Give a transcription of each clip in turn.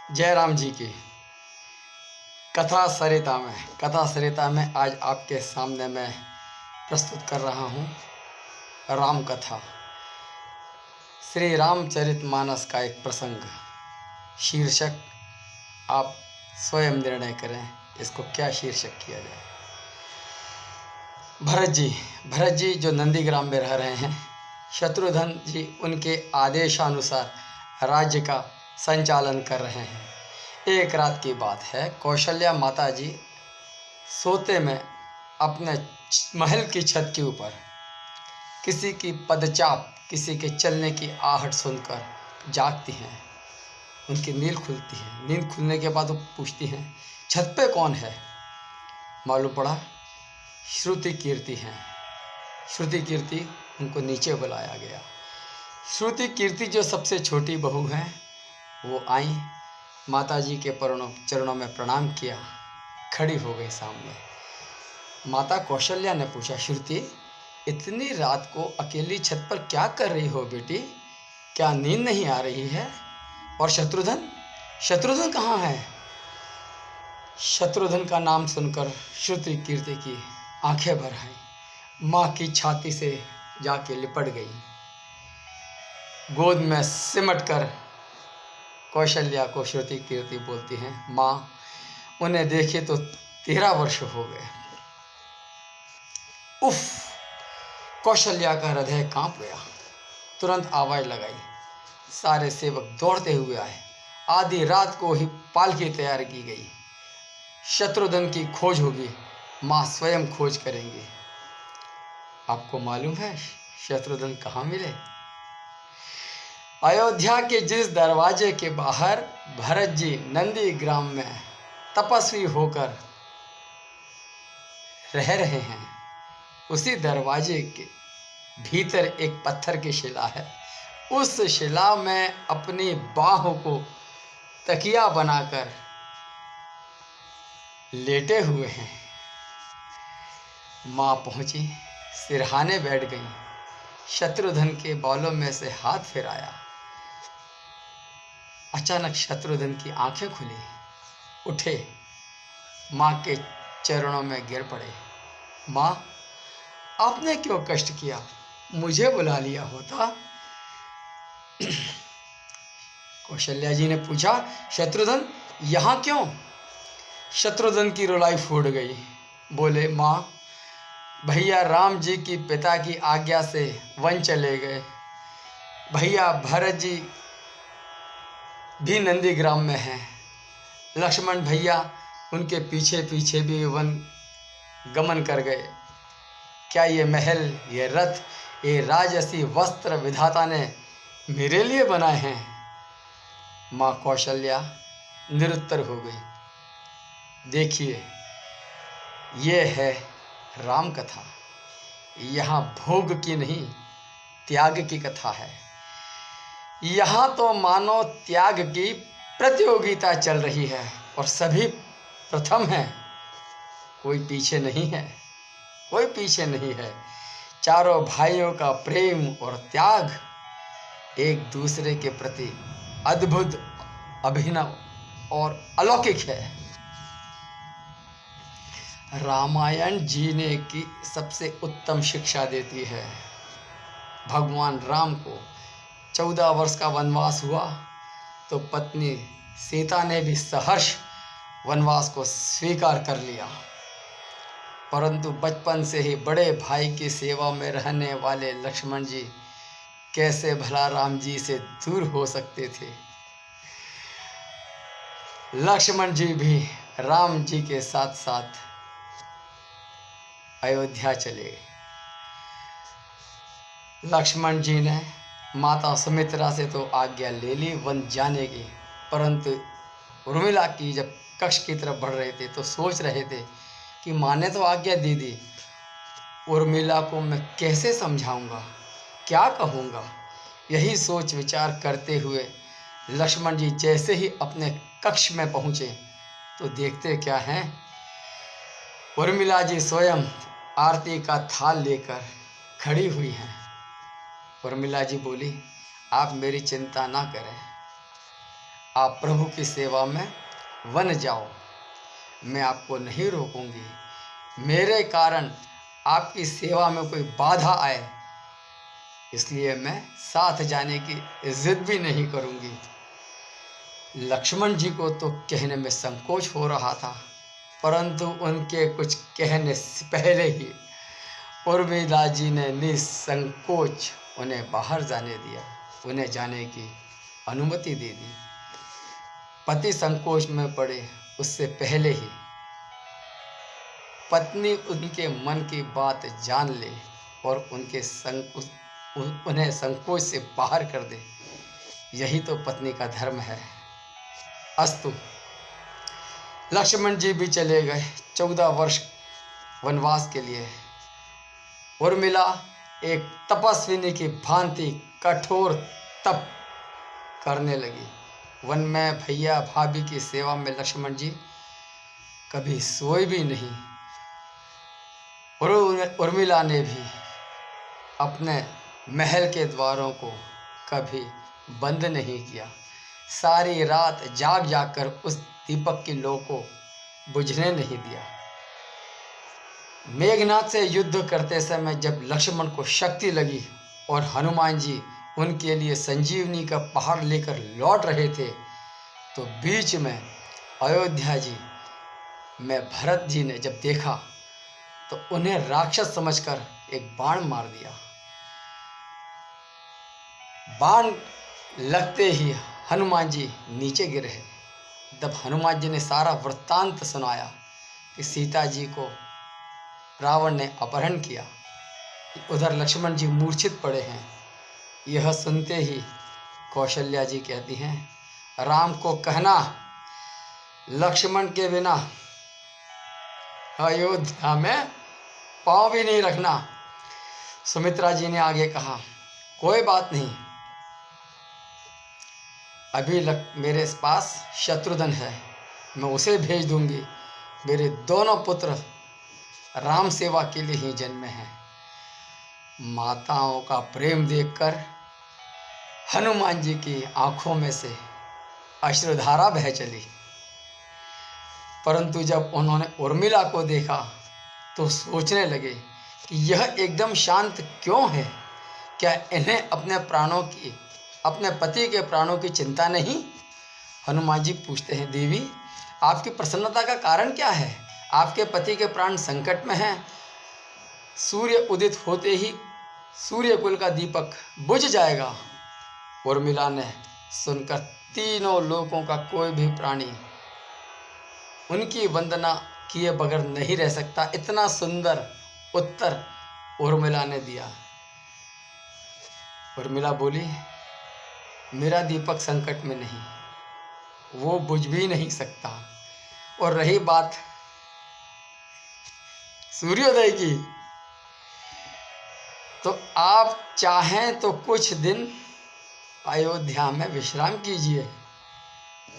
जय राम जी की कथा सरिता में आज आपके सामने मैं प्रस्तुत कर रहा हूँ राम कथा। श्री रामचरितमानस का एक प्रसंग। शीर्षक आप स्वयं निर्णय करें, इसको क्या शीर्षक किया जाए। भरत जी जो नंदीग्राम में रह रहे हैं, शत्रुघ्न जी उनके आदेशानुसार राज्य का संचालन कर रहे हैं। एक रात की बात है, कौशल्या माता जी सोते में अपने महल की छत के ऊपर किसी की पदचाप, किसी के चलने की आहट सुनकर जागती हैं। उनकी नींद खुलती है। नींद खुलने के बाद वो पूछती हैं, छत पे कौन है? मालूम पड़ा श्रुति कीर्ति हैं। श्रुति कीर्ति उनको नीचे बुलाया गया। श्रुति कीर्ति जो सबसे छोटी बहू हैं, वो आई, माता जी के चरणों में प्रणाम किया, खड़ी हो गई सामने। माता कौशल्या ने पूछा, श्रुति इतनी रात को अकेली छत पर क्या कर रही हो बेटी? क्या नींद नहीं आ रही है? और शत्रुघ्न कहाँ है? शत्रुघ्न का नाम सुनकर श्रुति कीर्ति की आंखें भर आई। माँ की छाती से जाके लिपट गई। गोद में सिमट कर कौशल्या को श्रुति कीर्ति बोलती हैं, माँ उन्हें देखे तो 13 वर्ष हो गए। उफ! कौशल्या का हृदय कांप गया। तुरंत आवाज लगाई। सारे सेवक दौड़ते हुए आए। आधी रात को ही पालकी तैयार की गई। शत्रुघ्न की खोज होगी, माँ स्वयं खोज करेंगी। आपको मालूम है शत्रुघ्न कहाँ मिले? अयोध्या के जिस दरवाजे के बाहर भरत जी नंदीग्राम में तपस्वी होकर रह रहे हैं, उसी दरवाजे के भीतर एक पत्थर की शिला है। उस शिला में अपनी बाहों को तकिया बनाकर लेटे हुए हैं। माँ पहुंची, सिरहाने बैठ गई। शत्रुघ्न के बालों में से हाथ फिराया। अचानक शत्रुघ्न की आंखें खुली, उठे, माँ के चरणों में गिर पड़े। माँ, आपने क्यों कष्ट किया? मुझे बुला लिया होता। कौशल्या जी ने पूछा, शत्रुघ्न यहाँ क्यों? शत्रुघ्न की रुलाई फूट गई। बोले, माँ भैया राम जी की पिता की आज्ञा से वन चले गए। भैया भरत जी भी नंदीग्राम में हैं। लक्ष्मण भैया उनके पीछे पीछे भी वन गमन कर गए। क्या ये महल, ये रथ, ये राजसी वस्त्र विधाता ने मेरे लिए बनाए हैं? माँ कौशल्या निरुत्तर हो गई। देखिए, ये है राम कथा। यहाँ भोग की नहीं, त्याग की कथा है। यहाँ तो मानो त्याग की प्रतियोगिता चल रही है और सभी प्रथम हैं। कोई पीछे नहीं है, कोई पीछे नहीं है। चारों भाइयों का प्रेम और त्याग एक दूसरे के प्रति अद्भुत, अभिनव और अलौकिक है। रामायण जीने की सबसे उत्तम शिक्षा देती है। भगवान राम को 14 वर्ष का वनवास हुआ तो पत्नी सीता ने भी सहर्ष वनवास को स्वीकार कर लिया। परंतु बचपन से ही बड़े भाई की सेवा में रहने वाले लक्ष्मण जी कैसे भला राम जी से दूर हो सकते थे? लक्ष्मण जी भी राम जी के साथ साथ अयोध्या चले गए। लक्ष्मण जी ने माता सुमित्रा से तो आज्ञा ले ली वन जाने की, परंतु उर्मिला की जब कक्ष की तरफ बढ़ रहे थे तो सोच रहे थे कि माँ ने तो आज्ञा दे दी, उर्मिला को मैं कैसे समझाऊंगा, क्या कहूँगा? यही सोच विचार करते हुए लक्ष्मण जी जैसे ही अपने कक्ष में पहुँचे तो देखते क्या हैं, उर्मिला जी स्वयं आरती का थाल लेकर खड़ी हुई हैं। उर्मिला जी बोली, आप मेरी चिंता ना करें, आप प्रभु की सेवा में वन जाओ, मैं आपको नहीं रोकूंगी। मेरे कारण आपकी सेवा में कोई बाधा आए, इसलिए मैं साथ जाने की जिद भी नहीं करूंगी। लक्ष्मण जी को तो कहने में संकोच हो रहा था, परंतु उनके कुछ कहने से पहले ही उर्मिला जी ने निसंकोच उन्हें बाहर जाने दिया, उन्हें जाने की अनुमति दे दी। पति संकोच में पड़े उससे पहले ही पत्नी उनके मन की बात जान ले और उन्हें संकोच से बाहर कर दे, यही तो पत्नी का धर्म है। अस्तु, लक्ष्मण जी भी चले गए 14 वर्ष वनवास के लिए। उर्मिला एक तपस्विनी की भांति कठोर तप करने लगी। वन में भैया भाभी की सेवा में लक्ष्मण जी कभी सोए भी नहीं। और उर्मिला ने भी अपने महल के द्वारों को कभी बंद नहीं किया। सारी रात जाग जाग कर उस दीपक की लौ को बुझने नहीं दिया। मेघनाथ से युद्ध करते समय जब लक्ष्मण को शक्ति लगी और हनुमान जी उनके लिए संजीवनी का पहाड़ लेकर लौट रहे थे, तो बीच में अयोध्या जी में भरत जी ने जब देखा तो उन्हें राक्षस समझकर एक बाण मार दिया। बाण लगते ही हनुमान जी नीचे गिरे। जब हनुमान जी ने सारा वृत्तांत सुनाया कि सीता जी को रावण ने अपहरण किया, उधर लक्ष्मण जी मूर्छित पड़े हैं, यह सुनते ही कौशल्या जी कहती हैं, राम को कहना लक्ष्मण के बिना अयोध्या में पाँव भी नहीं रखना। सुमित्रा जी ने आगे कहा, कोई बात नहीं, अभी मेरे पास शत्रुघ्न है, मैं उसे भेज दूंगी। मेरे दोनों पुत्र राम सेवा के लिए ही जन्मे हैं। माताओं का प्रेम देखकर हनुमान जी की आंखों में से अश्रुधारा बह चली। परंतु जब उन्होंने उर्मिला को देखा तो सोचने लगे कि यह एकदम शांत क्यों है। क्या इन्हें अपने पति के प्राणों की चिंता नहीं? हनुमान जी पूछते हैं, देवी आपकी प्रसन्नता का कारण क्या है? आपके पति के प्राण संकट में हैं। सूर्य उदित होते ही सूर्य कुल का दीपक बुझ जाएगा। उर्मिला ने सुनकर तीनों लोकों का कोई भी प्राणी उनकी वंदना किए बगैर नहीं रह सकता, इतना सुंदर उत्तर उर्मिला ने दिया। उर्मिला बोली, मेरा दीपक संकट में नहीं, वो बुझ भी नहीं सकता। और रही बात सूर्योदय की, तो आप चाहें तो कुछ दिन अयोध्या में विश्राम कीजिए,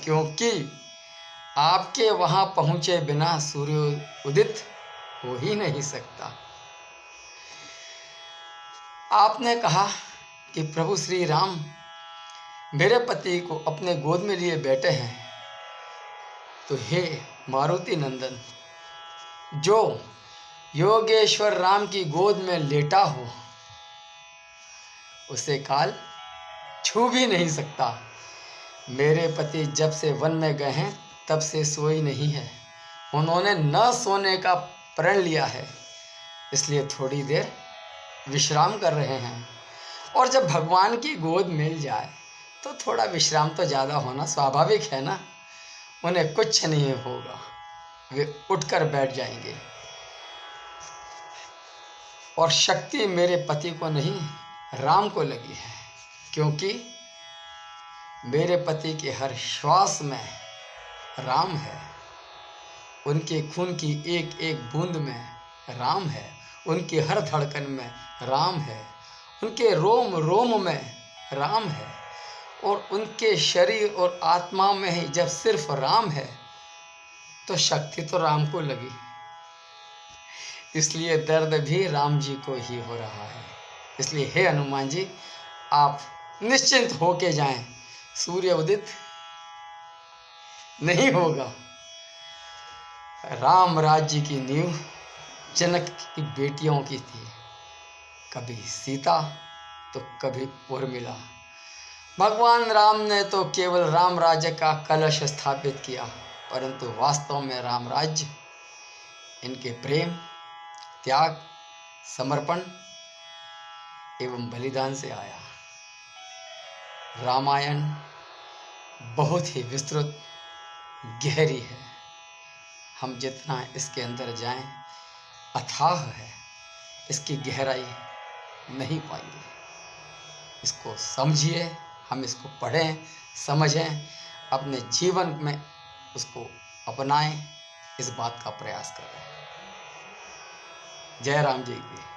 क्योंकि आपके वहां पहुंचे बिना सूर्य उदित हो ही नहीं सकता। आपने कहा कि प्रभु श्री राम मेरे पति को अपने गोद में लिए बैठे हैं, तो हे मारुति नंदन, जो योगेश्वर राम की गोद में लेटा हो उसे काल छू भी नहीं सकता। मेरे पति जब से वन में गए हैं तब से सोई नहीं है। उन्होंने न सोने का प्रण लिया है, इसलिए थोड़ी देर विश्राम कर रहे हैं। और जब भगवान की गोद मिल जाए तो थोड़ा विश्राम तो ज़्यादा होना स्वाभाविक है ना। उन्हें कुछ नहीं होगा, वे उठकर बैठ जाएंगे। और शक्ति मेरे पति को नहीं, राम को लगी है, क्योंकि मेरे पति के हर श्वास में राम है। उनके खून की एक एक बूंद में राम है। उनकी हर धड़कन में राम है। उनके रोम रोम में राम है। और उनके शरीर और आत्मा में ही जब सिर्फ राम है तो शक्ति तो राम को लगी। इसलिए दर्द भी राम जी को ही हो रहा है। इसलिए हे हनुमान जी, आप निश्चिंत होके जाएं। सूर्य उदित नहीं होगा। राम राज्य की नींव जनक की बेटियों की थी, कभी सीता तो कभी उर्मिला। भगवान राम ने तो केवल राम राज्य का कलश स्थापित किया, परंतु वास्तव में राम राज्य इनके प्रेम, त्याग, समर्पण एवं बलिदान से आया। रामायण बहुत ही विस्तृत, गहरी है। हम जितना इसके अंदर जाएं, अथाह है, इसकी गहराई नहीं पाएंगे। इसको समझिए, हम इसको पढ़ें, समझें, अपने जीवन में उसको अपनाएं, इस बात का प्रयास करें। जय राम जी की।